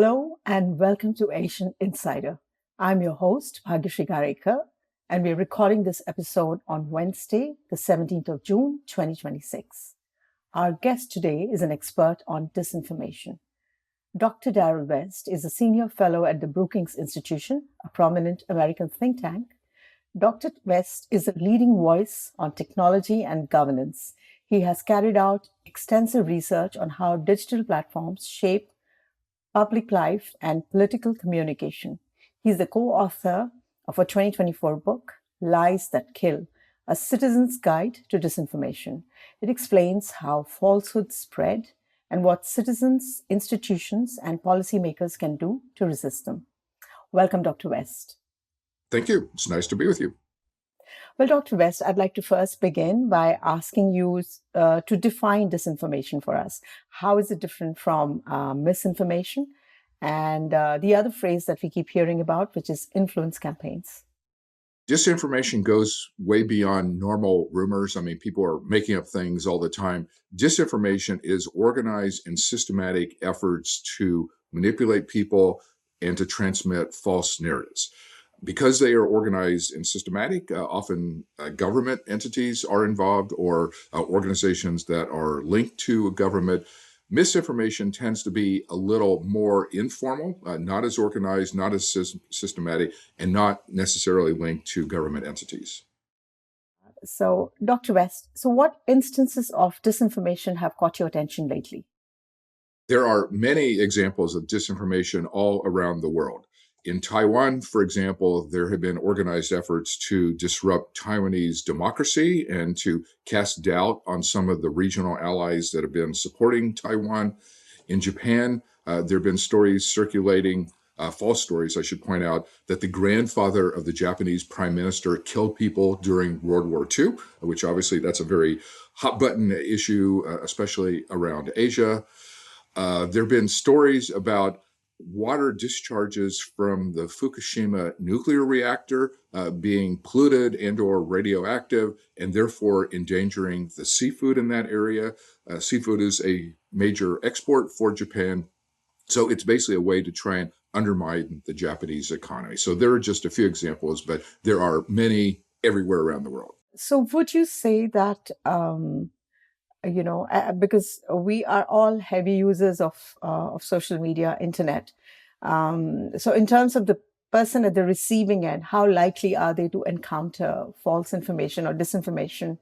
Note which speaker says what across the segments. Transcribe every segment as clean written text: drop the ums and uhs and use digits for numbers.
Speaker 1: Hello and welcome to Asian Insider. I'm your host, Bhagyashree Garekar, and we're recording this episode on Wednesday, the 17th of June, 2026. Our guest today is an expert on disinformation. Dr. Darrell West is a senior fellow at the Brookings Institution, a prominent American think tank. Dr. West is a leading voice on technology and governance. He has carried out extensive research on how digital platforms shape public life and political communication. He's the co-author of a 2024 book, Lies That Kill, A Citizen's Guide to Disinformation. It explains how falsehoods spread and what citizens, institutions, and policymakers can do to resist them. Welcome, Dr. West.
Speaker 2: Thank you. It's nice to be with you.
Speaker 1: Well, Dr. West, I'd like to first begin by asking you to define disinformation for us. How is it different from misinformation and the other phrase that we keep hearing about, which is influence campaigns?
Speaker 2: Disinformation goes way beyond normal rumors. I mean, people are making up things all the time. Disinformation is organized and systematic efforts to manipulate people and to transmit false narratives. Because they are organized and systematic, often government entities are involved or organizations that are linked to a government. Misinformation tends to be a little more informal, not as organized, not as systematic, and not necessarily linked to government entities.
Speaker 1: So, Dr. West, what instances of disinformation have caught your attention lately?
Speaker 2: There are many examples of disinformation all around the world. In Taiwan, for example, there have been organized efforts to disrupt Taiwanese democracy and to cast doubt on some of the regional allies that have been supporting Taiwan. In Japan, there have been stories circulating, false stories, I should point out, that the grandfather of the Japanese prime minister killed people during World War II, which obviously that's a very hot button issue, especially around Asia. There have been stories about water discharges from the Fukushima nuclear reactor being polluted and or radioactive and therefore endangering the seafood in that area. Seafood is a major export for Japan. So it's basically a way to try and undermine the Japanese economy. So there are just a few examples, but there are many everywhere around the world.
Speaker 1: So would you say that because we are all heavy users of social media, internet. So in terms of the person at the receiving end, how likely are they to encounter false information or disinformation,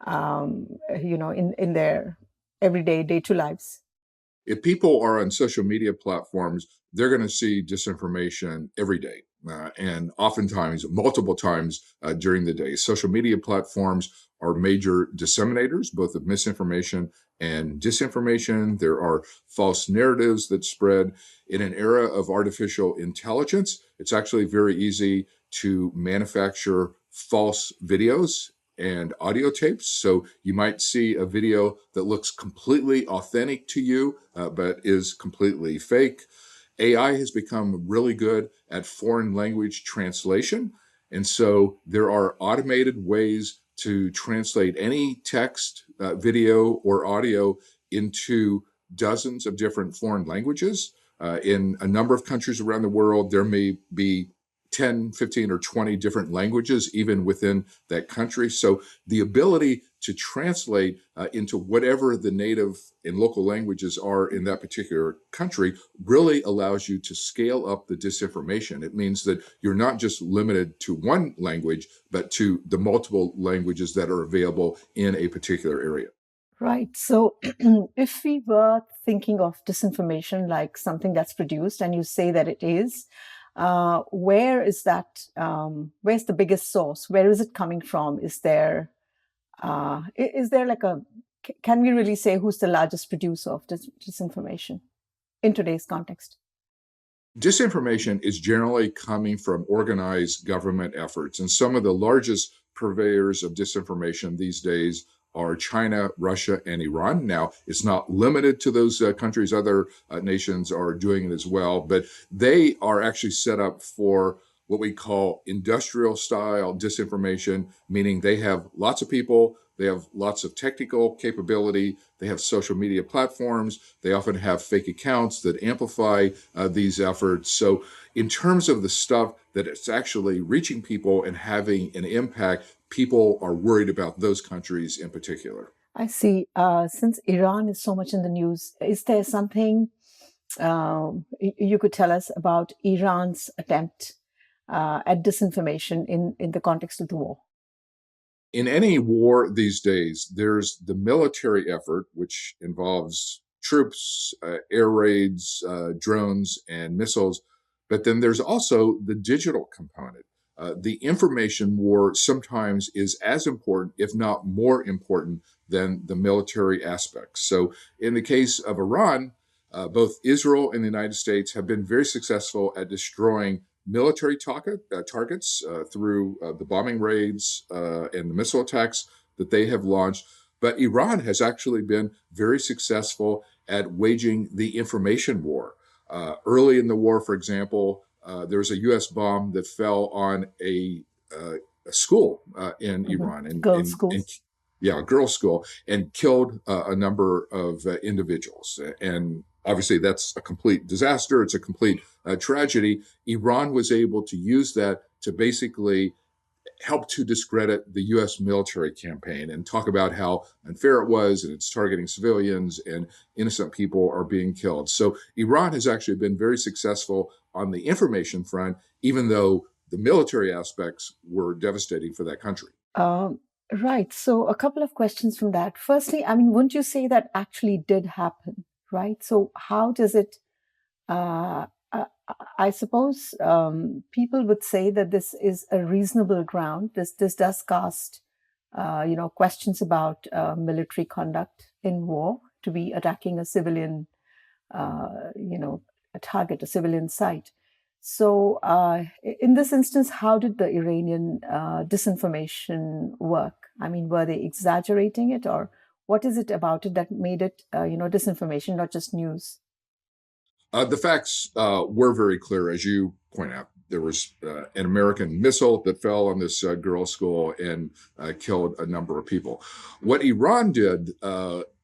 Speaker 1: in their everyday, day-to lives?
Speaker 2: If people are on social media platforms, they're going to see disinformation every day. And oftentimes, multiple times during the day. Social media platforms are major disseminators, both of misinformation and disinformation. There are false narratives that spread. In an era of artificial intelligence, it's actually very easy to manufacture false videos and audio tapes. So you might see a video that looks completely authentic to you, but is completely fake. AI has become really good at foreign language translation. And so there are automated ways to translate any text, video, or audio into dozens of different foreign languages. In a number of countries around the world, there may be 10, 15, or 20 different languages, even within that country. So the ability to translate into whatever the native and local languages are in that particular country really allows you to scale up the disinformation. It means that you're not just limited to one language, but to the multiple languages that are available in a particular area.
Speaker 1: Right. So if we were thinking of disinformation like something that's produced, and you say that it is, where is that? Where's the biggest source? Where is it coming from? Is there can we really say who's the largest producer of disinformation in today's context?
Speaker 2: Disinformation is generally coming from organized government efforts. And some of the largest purveyors of disinformation these days are China, Russia, and Iran. Now, it's not limited to those countries. Other nations are doing it as well, but they are actually set up for what we call industrial style disinformation, meaning they have lots of people, they have lots of technical capability, they have social media platforms, they often have fake accounts that amplify these efforts. So in terms of the stuff that it's actually reaching people and having an impact, people are worried about those countries in particular.
Speaker 1: I see. Since Iran is so much in the news, is there something you could tell us about Iran's attempt at disinformation in the context of the war?
Speaker 2: In any war these days, there's the military effort, which involves troops, air raids, drones, and missiles. But then there's also the digital component. The information war sometimes is as important, if not more important, than the military aspects. So, in the case of Iran, both Israel and the United States have been very successful at destroying military targets through the bombing raids and the missile attacks that they have launched. But Iran has actually been very successful at waging the information war. Early in the war, for example, there was a U.S. bomb that fell on a school in Iran,
Speaker 1: Girls' schools.
Speaker 2: yeah, a girls' school, and killed a number of individuals. And obviously, that's a complete disaster. It's a complete tragedy. Iran was able to use that to basically help to discredit the U.S. military campaign and talk about how unfair it was and it's targeting civilians and innocent people are being killed. So Iran has actually been very successful on the information front, even though the military aspects were devastating for that country.
Speaker 1: Right. So a couple of questions from that. Firstly, I mean, wouldn't you say that actually did happen, right? So how does it, uh, I, I suppose people would say that this is a reasonable ground. This does cast, questions about military conduct in war to be attacking a civilian, a target, a civilian site. So, in this instance, how did the Iranian disinformation work? I mean, were they exaggerating it, or what is it about it that made it, disinformation, not just news?
Speaker 2: The facts were very clear, as you point out. There was an American missile that fell on this girls' school and killed a number of people. What Iran did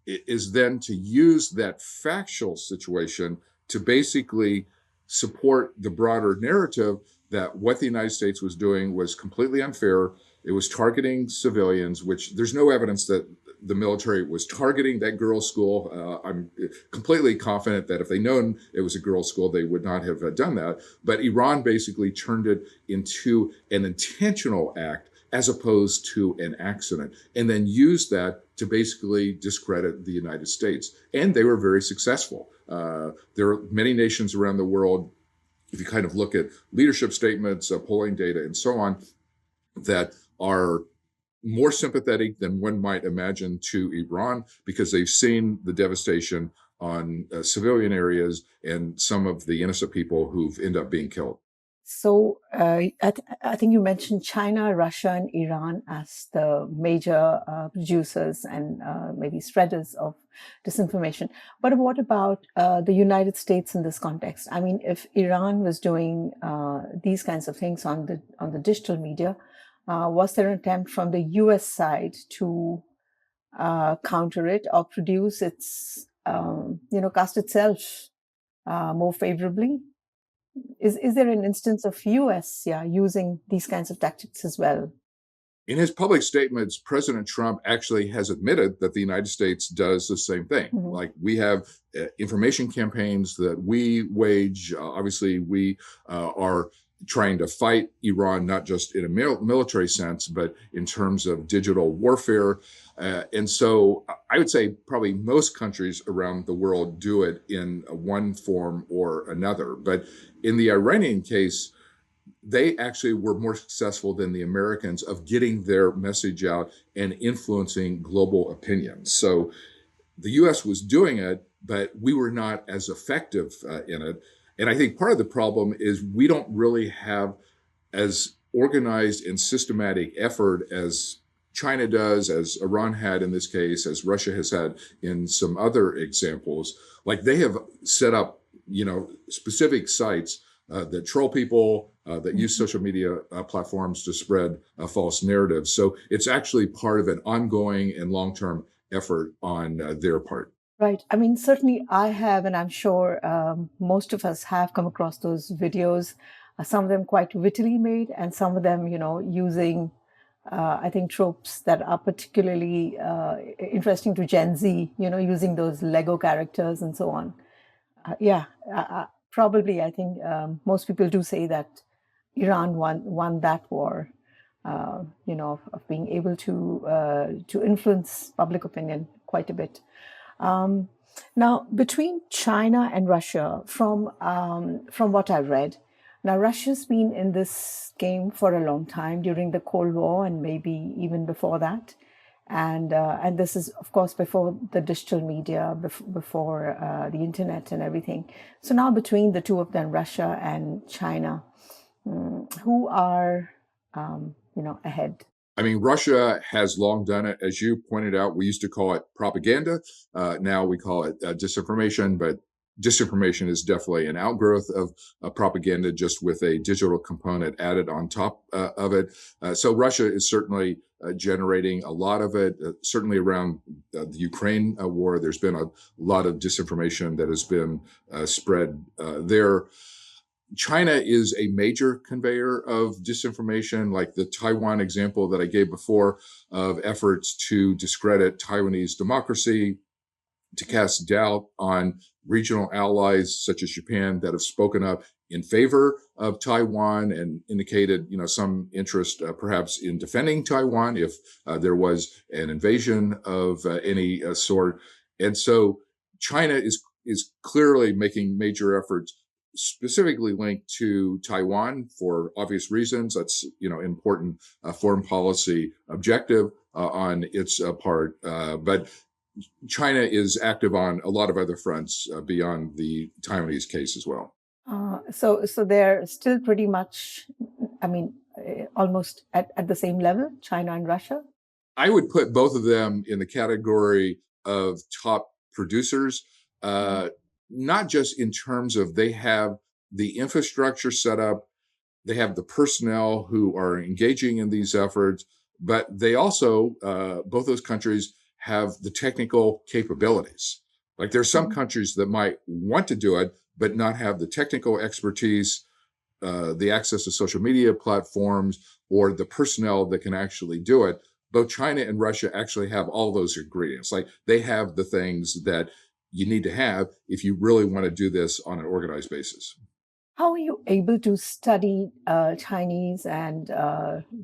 Speaker 2: is then to use that factual situation to basically support the broader narrative that what the United States was doing was completely unfair. It was targeting civilians, which there's no evidence that the military was targeting that girls' school. I'm completely confident that if they'd known it was a girls' school, they would not have done that. But Iran basically turned it into an intentional act as opposed to an accident, and then used that to basically discredit the United States. And they were very successful. There are many nations around the world, if you kind of look at leadership statements, polling data, and so on, that are more sympathetic than one might imagine to Iran because they've seen the devastation on civilian areas and some of the innocent people who've ended up being killed.
Speaker 1: So, I think you mentioned China, Russia, and Iran as the major producers and maybe spreaders of disinformation. But what about the United States in this context? I mean, if Iran was doing these kinds of things on the digital media, was there an attempt from the U.S. side to counter it or produce its, cast itself more favorably? Is there an instance of US, using these kinds of tactics as well?
Speaker 2: In his public statements, President Trump actually has admitted that the United States does the same thing.
Speaker 1: Mhm.
Speaker 2: Like we have information campaigns that we wage. Obviously, we are trying to fight Iran, not just in a military sense, but in terms of digital warfare. And so I would say probably most countries around the world do it in one form or another. But in the Iranian case, they actually were more successful than the Americans of getting their message out and influencing global opinion. So the US was doing it, but we were not as effective in it. And I think part of the problem is we don't really have as organized and systematic effort as China does, as Iran had in this case, as Russia has had in some other examples. Like they have set up, specific sites that troll people, that use social media platforms to spread false narratives. So it's actually part of an ongoing and long-term effort on their part.
Speaker 1: Right. I mean, certainly I have, and I'm sure most of us have come across those videos, some of them quite wittily made, and some of them, using, I think, tropes that are particularly interesting to Gen Z, using those Lego characters and so on. Yeah, probably, I think most people do say that Iran won that war, of being able to influence public opinion quite a bit. Um, Now, between China and Russia, from what I've read, now Russia's been in this game for a long time during the Cold War and maybe even before that, and this is of course before the digital media, before the internet and everything. So now between the two of them, Russia and China, who are ahead?
Speaker 2: I mean, Russia has long done it. As you pointed out, we used to call it propaganda. Now we call it disinformation, but disinformation is definitely an outgrowth of propaganda, just with a digital component added on top of it. So Russia is certainly generating a lot of it, certainly around the Ukraine war. There's been a lot of disinformation that has been spread there. China is a major conveyor of disinformation, like the Taiwan example that I gave before, of efforts to discredit Taiwanese democracy, to cast doubt on regional allies such as Japan that have spoken up in favor of Taiwan and indicated, some interest perhaps in defending Taiwan if there was an invasion of any sort. And so China is clearly making major efforts specifically linked to Taiwan for obvious reasons. That's, important foreign policy objective on its part. But China is active on a lot of other fronts beyond the Taiwanese case as well.
Speaker 1: So they're still pretty much, I mean, almost at the same level, China and Russia?
Speaker 2: I would put both of them in the category of top producers, not just in terms of they have the infrastructure set up, they have the personnel who are engaging in these efforts, but they also, both those countries, have the technical capabilities. Like there's some countries that might want to do it, but not have the technical expertise, the access to social media platforms, or the personnel that can actually do it. Both China and Russia actually have all those ingredients. Like they have the things that you need to have if you really want to do this on an organized basis.
Speaker 1: How are you able to study Chinese and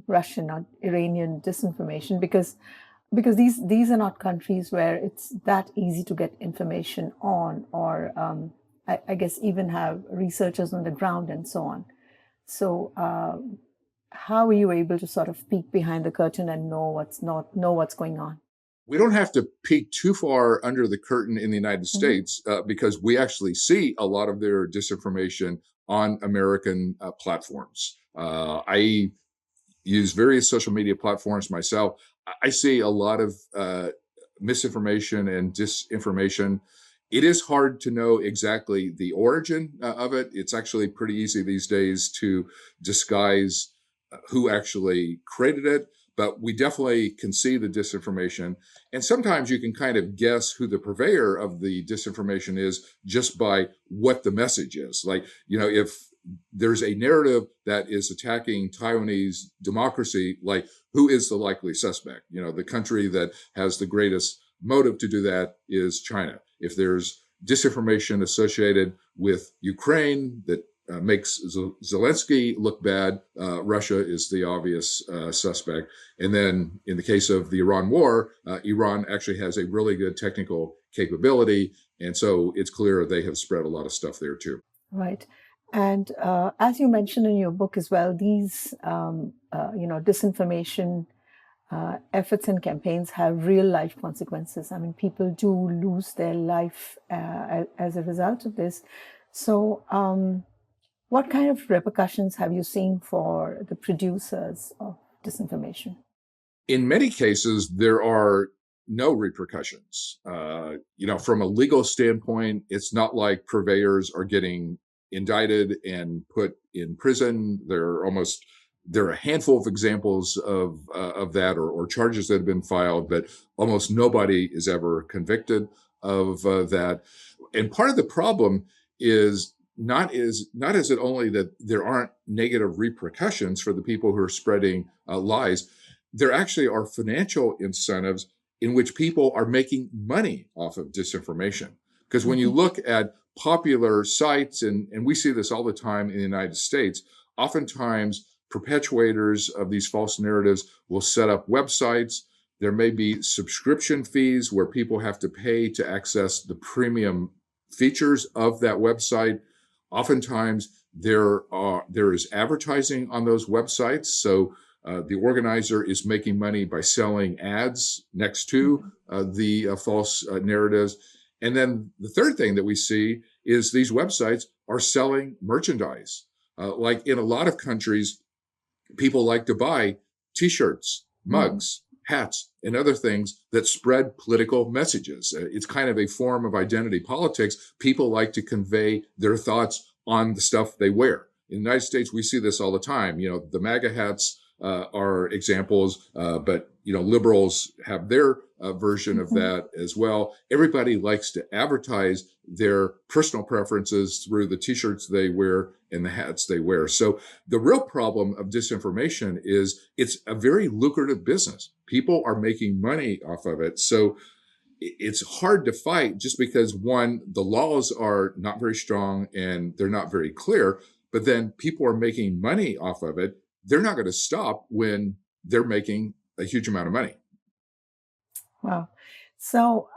Speaker 1: Russian or Iranian disinformation? Because these are not countries where it's that easy to get information on, or I guess even have researchers on the ground and so on. So how are you able to sort of peek behind the curtain and know what's going on?
Speaker 2: We don't have to peek too far under the curtain in the United States because we actually see a lot of their disinformation on American platforms. I use various social media platforms myself. I see a lot of misinformation and disinformation. It is hard to know exactly the origin of it. It's actually pretty easy these days to disguise who actually created it, but we definitely can see the disinformation. And sometimes you can kind of guess who the purveyor of the disinformation is just by what the message is. Like, if there's a narrative that is attacking Taiwanese democracy, like who is the likely suspect? The country that has the greatest motive to do that is China. If there's disinformation associated with Ukraine that makes Zelensky look bad, Russia is the obvious suspect. And then in the case of the Iran war, Iran actually has a really good technical capability. And so it's clear they have spread a lot of stuff there too.
Speaker 1: Right. And as you mentioned in your book as well, these disinformation efforts and campaigns have real life consequences. I mean, people do lose their life as a result of this. So what kind of repercussions have you seen for the producers of disinformation?
Speaker 2: In many cases, there are no repercussions. From a legal standpoint, it's not like purveyors are getting indicted and put in prison. There are a handful of examples of that, or charges that have been filed, but almost nobody is ever convicted of that. And part of the problem is not is it only that there aren't negative repercussions for the people who are spreading lies. There actually are financial incentives in which people are making money off of disinformation. Because when you look at popular sites, and we see this all the time in the United States, oftentimes perpetuators of these false narratives will set up websites. There may be subscription fees where people have to pay to access the premium features of that website. Oftentimes there is advertising on those websites. So the organizer is making money by selling ads next to the false narratives. And then the third thing that we see is these websites are selling merchandise. Like in a lot of countries, people like to buy T-shirts, mugs, hats, and other things that spread political messages. It's kind of a form of identity politics. People like to convey their thoughts on the stuff they wear. In the United States, we see this all the time. The MAGA hats are examples, but liberals have their version of that as well. Everybody likes to advertise their personal preferences through the T-shirts they wear and the hats they wear. So the real problem of disinformation is it's a very lucrative business. People are making money off of it. So it's hard to fight just because, one, the laws are not very strong and they're not very clear, but then people are making money off of it. They're not going to stop when they're making a huge amount of money.
Speaker 1: Wow. So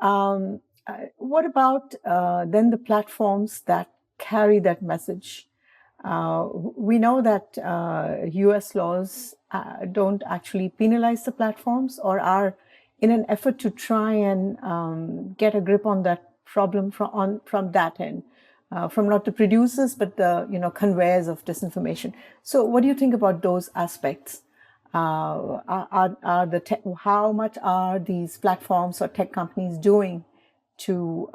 Speaker 1: what about then the platforms that carry that message? We know that US laws don't actually penalize the platforms, or are in an effort to try and get a grip on that problem from that end, from not the producers, but the conveyors of disinformation. So what do you think about those aspects? How much are these platforms or tech companies doing to,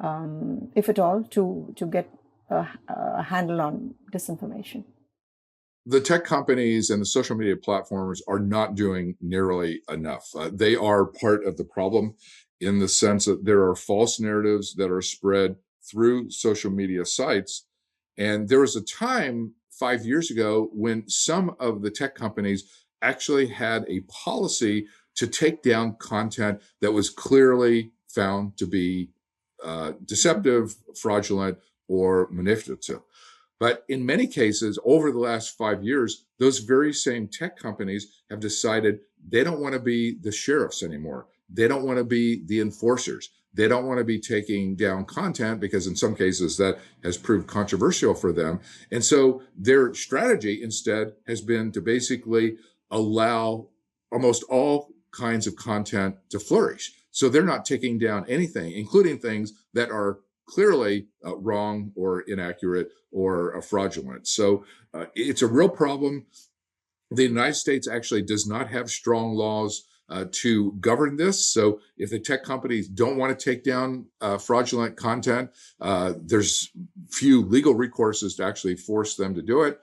Speaker 1: if at all, to get a handle on disinformation?
Speaker 2: The tech companies and the social media platforms are not doing nearly enough. They are part of the problem in the sense that there are false narratives that are spread through social media sites. And there was a time 5 years ago when some of the tech companies actually had a policy to take down content that was clearly found to be deceptive, fraudulent, or manipulative. But in many cases, over the last 5 years, those very same tech companies have decided they don't want to be the sheriffs anymore. They don't want to be the enforcers. They don't want to be taking down content because in some cases that has proved controversial for them. And so their strategy instead has been to basically allow almost all kinds of content to flourish. So they're not taking down anything, including things that are clearly wrong or inaccurate or fraudulent. So it's a real problem. The United States actually does not have strong laws to govern this. So if the tech companies don't want to take down fraudulent content, there's few legal recourses to actually force them to do it.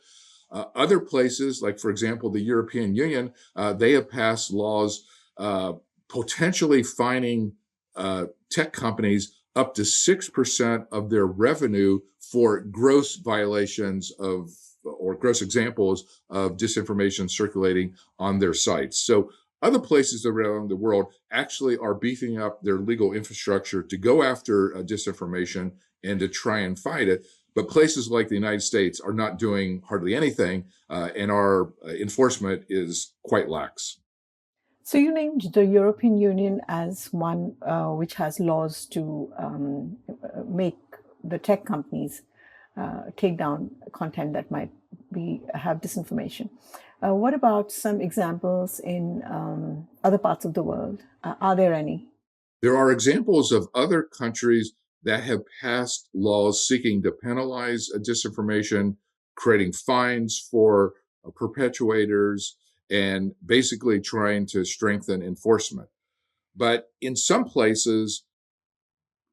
Speaker 2: Other places, like, for example, the European Union, they have passed laws potentially fining tech companies up to 6% of their revenue for gross violations of or gross examples of disinformation circulating on their sites. So other places around the world actually are beefing up their legal infrastructure to go after disinformation and to try and fight it. But places like the United States are not doing hardly anything, and our enforcement is quite lax.
Speaker 1: So you named the European Union as one which has laws to make the tech companies take down content that might have disinformation. What about some examples in other parts of the world? Are there any?
Speaker 2: There are examples of other countries that have passed laws seeking to penalize disinformation, creating fines for perpetuators, and basically trying to strengthen enforcement. But in some places,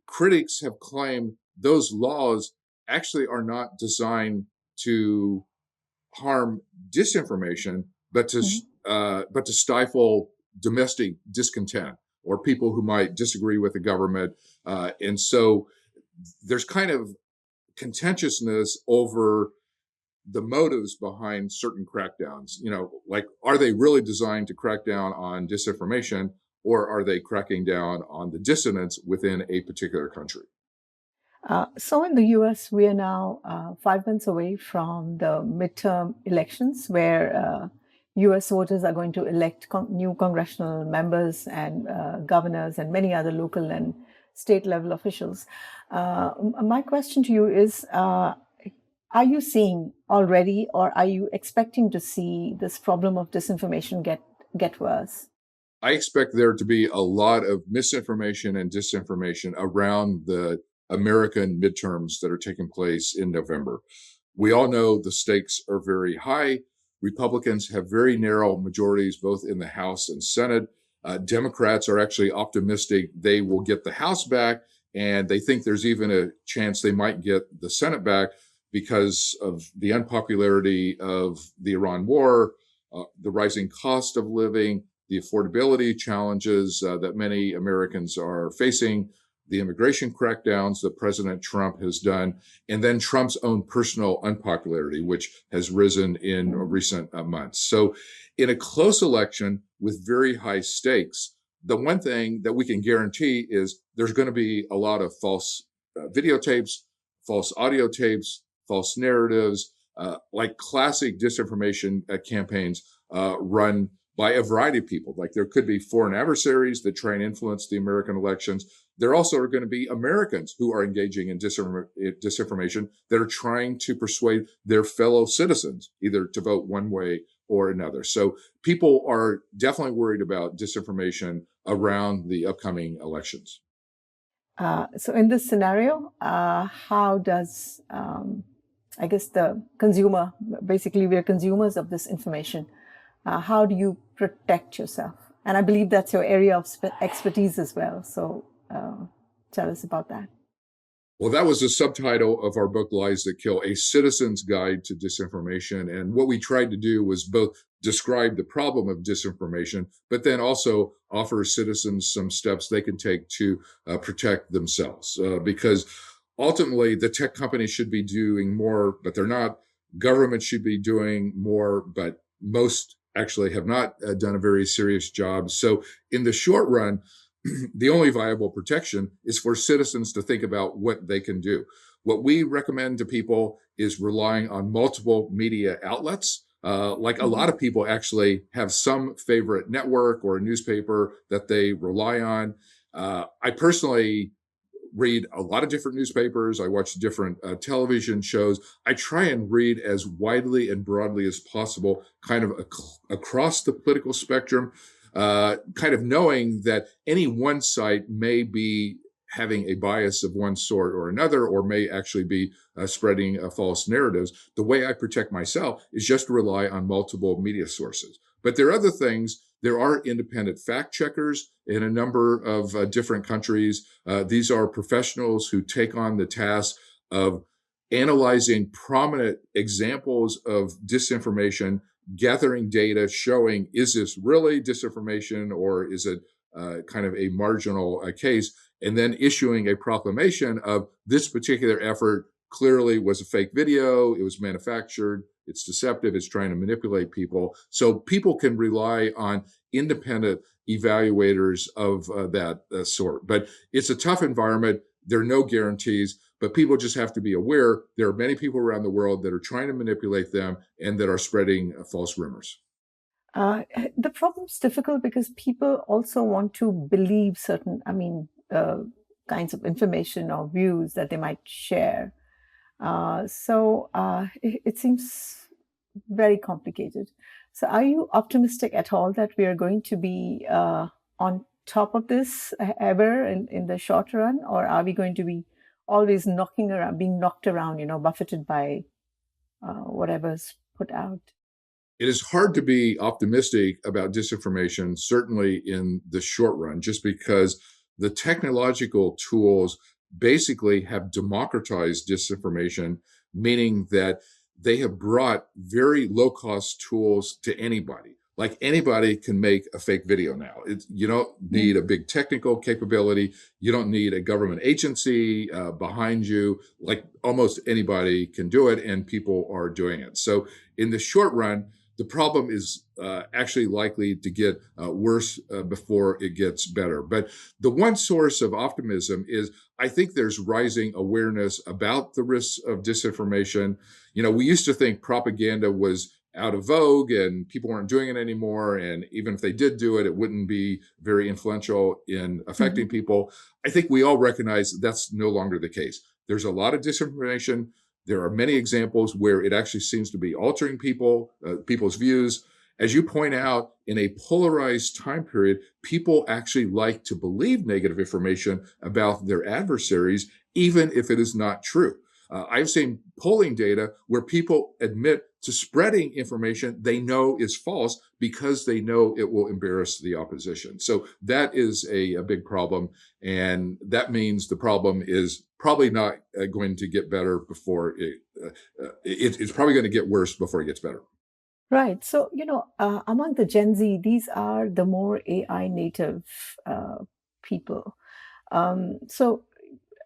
Speaker 2: critics have claimed those laws actually are not designed to harm disinformation, but to stifle domestic discontent or people who might disagree with the government. And so there's kind of contentiousness over the motives behind certain crackdowns. Like, are they really designed to crack down on disinformation, or are they cracking down on the dissidents within a particular country?
Speaker 1: So in the US, we are now 5 months away from the midterm elections where US voters are going to elect new congressional members and governors and many other local and state level officials. My question to you is, are you seeing already, or are you expecting to see this problem of disinformation get worse?
Speaker 2: I expect there to be a lot of misinformation and disinformation around the American midterms that are taking place in November. We all know the stakes are very high. Republicans have very narrow majorities, both in the House and Senate. Democrats are actually optimistic they will get the House back, and they think there's even a chance they might get the Senate back because of the unpopularity of the Iran war, the rising cost of living, the affordability challenges that many Americans are facing, the immigration crackdowns that President Trump has done, and then Trump's own personal unpopularity, which has risen in recent months. So in a close election with very high stakes, the one thing that we can guarantee is there's going to be a lot of false videotapes, false audio tapes, false narratives, like classic disinformation campaigns run by a variety of people. Like, there could be foreign adversaries that try and influence the American elections. There also are going to be Americans who are engaging in disinformation that are trying to persuade their fellow citizens either to vote one way or another. So people are definitely worried about disinformation around the upcoming elections.
Speaker 1: So in this scenario, how does, I guess, the consumer, basically we're consumers of this information, how do you protect yourself? And I believe that's your area of expertise as well. So tell us about that.
Speaker 2: Well, that was the subtitle of our book, Lies That Kill, A Citizen's Guide to Disinformation. And what we tried to do was both describe the problem of disinformation, but then also offer citizens some steps they can take to protect themselves. Because ultimately, the tech companies should be doing more, but they're not. Government should be doing more, but most actually have not done a very serious job. So in the short run, the only viable protection is for citizens to think about what they can do. What we recommend to people is relying on multiple media outlets. Like, a lot of people actually have some favorite network or a newspaper that they rely on. I personally read a lot of different newspapers. I watch different television shows. I try and read as widely and broadly as possible, kind of across the political spectrum, kind of knowing that any one site may be having a bias of one sort or another, or may actually be spreading false narratives. The way I protect myself is just to rely on multiple media sources. But there are other things. There are independent fact checkers in a number of different countries. These are professionals who take on the task of analyzing prominent examples of disinformation, gathering data showing, is this really disinformation, or is it kind of a marginal case, and then issuing a proclamation of this particular effort clearly was a fake video, it was manufactured, it's deceptive, it's trying to manipulate people. So people can rely on independent evaluators of that sort. But it's a tough environment. There are no guarantees, but people just have to be aware there are many people around the world that are trying to manipulate them and that are spreading false rumors.
Speaker 1: The problem's difficult because people also want to believe certain, kinds of information or views that they might share. It seems very complicated. So are you optimistic at all that we are going to be on top of this ever in the short run, or are we going to be always being knocked around, buffeted by whatever's put out?
Speaker 2: It is hard to be optimistic about disinformation, certainly in the short run, just because the technological tools basically have democratized disinformation, meaning that they have brought very low-cost tools to anybody. Like anybody can make a fake video now. You don't need a big technical capability. You don't need a government agency behind you. Like almost anybody can do it, and people are doing it. So in the short run, the problem is actually likely to get worse before it gets better. But the one source of optimism is I think there's rising awareness about the risks of disinformation. We used to think propaganda was out of vogue and people weren't doing it anymore. And even if they did do it, it wouldn't be very influential in affecting people. I think we all recognize that's no longer the case. There's a lot of disinformation. There are many examples where it actually seems to be altering people's views. As you point out, in a polarized time period, people actually like to believe negative information about their adversaries, even if it is not true. I've seen polling data where people admit to spreading information they know is false because they know it will embarrass the opposition. So that is a big problem. And that means the problem is probably not going to get better before it's probably going to get worse before it gets better.
Speaker 1: Right. So, among the Gen Z, these are the more AI native people. So,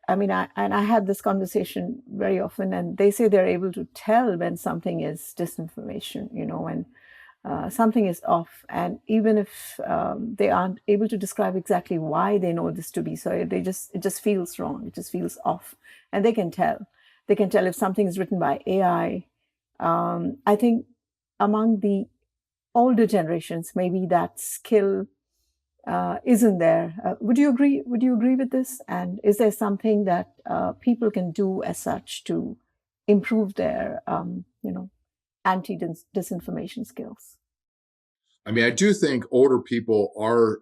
Speaker 1: I have this conversation very often, and they say they're able to tell when something is disinformation, when something is off. And even if they aren't able to describe exactly why they know this to be so, it just feels wrong. It just feels off. And they can tell. They can tell if something is written by AI. I think among the older generations, maybe that skill isn't there. Would you agree? Would you agree with this? And is there something that people can do as such to improve their, anti-disinformation skills?
Speaker 2: I do think older people are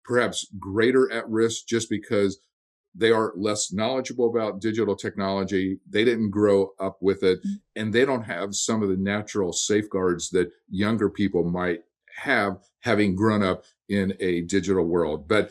Speaker 2: perhaps greater at risk just because they are less knowledgeable about digital technology. They didn't grow up with it, and they don't have some of the natural safeguards that younger people might have, having grown up in a digital world. But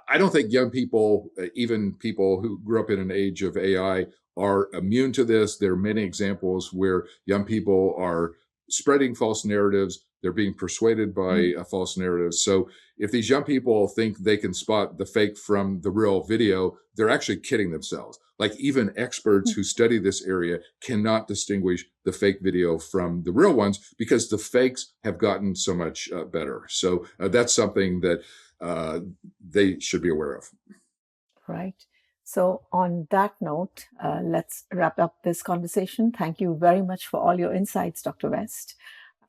Speaker 2: I don't think young people, even people who grew up in an age of AI, are immune to this. There are many examples where young people are spreading false narratives. They're being persuaded by a false narrative. So if these young people think they can spot the fake from the real video, they're actually kidding themselves. Like even experts who study this area cannot distinguish the fake video from the real ones because the fakes have gotten so much better. So that's something that they should be aware of.
Speaker 1: Right. So on that note, let's wrap up this conversation. Thank you very much for all your insights, Dr. West.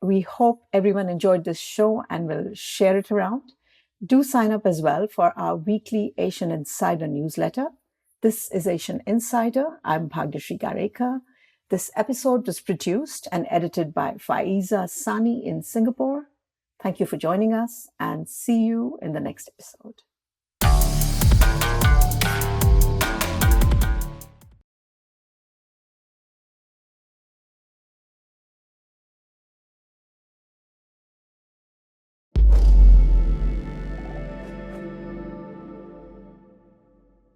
Speaker 1: We hope everyone enjoyed this show and will share it around. Do sign up as well for our weekly Asian Insider newsletter. This is Asian Insider. I'm Bhagyashree Garekar. This episode was produced and edited by Faiza Sani in Singapore. Thank you for joining us, and see you in the next episode.